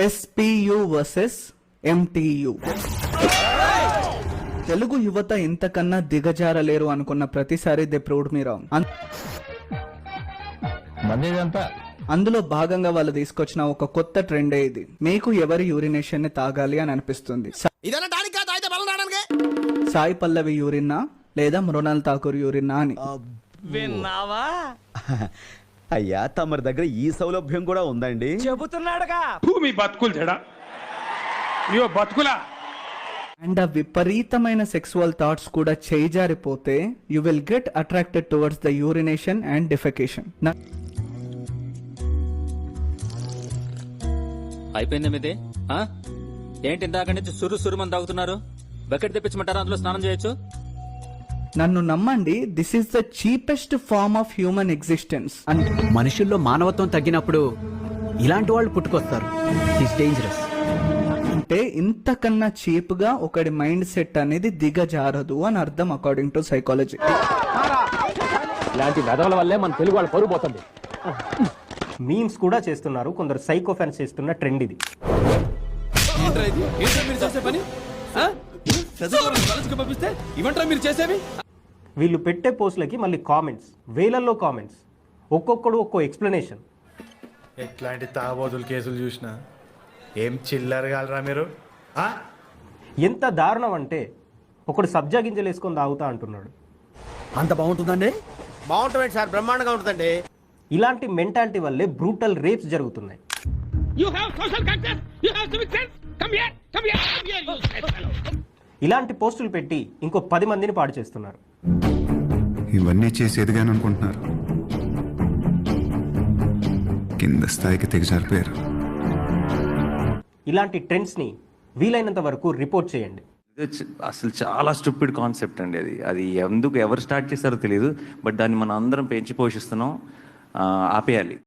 ఎస్పియు versus ఎంటియు. Telugu యువత ఇంతకన్నా దిగజారలేరు అనుకున్న ప్రతిసారి దే ప్రూవ్డ్ మీ రాంగ్. అందులో భాగంగా వాళ్ళు తీసుకొచ్చిన ఒక కొత్త ట్రెండే ఇది. మీకు ఎవరి యూరినేషన్ ని తాగాలి అని అనిపిస్తుంది? సాయి పల్లవి యూరిన్నా లేదా మృణాల్ ఠాకూర్ యూరిన్నా అని. విన్నావా అయ్యా, తమరి దగ్గర ఈ సౌలభ్యం కూడా ఉందండి. చెబుతున్నాడుగా మీ బతుకులు చెడా ఇవో బతుకులా. అండ్ ఆ విపరీతమైన సెక్సువల్ థాట్స్ కూడా చేజారిపోతే you will get attracted towards the urination and defecation. అయిపోయింది మీదే. ఏంటి ఇందాక నుంచి సురుమని తాగుతున్నారు? బకెట్ తెప్పించమంటారా? అందులో స్నానం చేయొచ్చు. నన్ను నమ్మండి, this is the cheapest form of human existence. మనుషుల్లో మానవత్వం తగ్గినప్పుడు ఇలాంటి వాళ్ళు పుట్టుకొస్తారు. It's dangerous. అంటే ఇంతకన్నా చీప్ గా ఒకడి మైండ్ సెట్ అనేది దిగజారదు అని అర్థం, అకార్డింగ్ టు సైకాలజీ. ఇలాంటి వెధవల వల్లే మన తెలుగు వాళ్ళు పరుగు పోతుంది. మీమ్స్ కూడా చేస్తున్నారు కొందరు. సైకో ఫ్యాన్స్ చేస్తున్న ట్రెండ్ ఇది. వీళ్ళు పెట్టే పోస్టులకి మళ్ళీ కామెంట్స్, వేలల్లో కామెంట్స్, ఒక్కొక్కడు ఒక్కో ఎక్స్ప్లెనేషన్. ఎట్లాంటి తాగబోతులు కేసులు చూసినా ఏం చిల్లరగలరా మీరు? ఎంత దారుణం అంటే ఒకడు సబ్జా గింజలు వేసుకొని తాగుతా అంటున్నాడు. అంత బాగుంటుందండి? బాగుంటుంది సార్, బ్రహ్మాండంగా ఉంటుందండి. ఇలాంటి మెంటాలిటీ వల్లే బ్రూటల్ రేప్స్ జరుగుతున్నాయి. ఇలాంటి పోస్టులు పెట్టి ఇంకో 10 మందిని పాడు చేస్తున్నారు. ఇవన్నీ చేసి ఎదిగాను అనుకుంటున్నారు, కింద స్థాయికి తెగజారిపోయారు. ఇలాంటి ట్రెండ్స్ ని వీలైనంత వరకు రిపోర్ట్ చేయండి. అసలు చాలా స్టూపిడ్ కాన్సెప్ట్ అండి అది ఎందుకు ఎవరు స్టార్ట్ చేస్తారో తెలియదు. బట్ దాన్ని మనం అందరం పెంచి పోషిస్తున్నాం. ఆపేయాలి.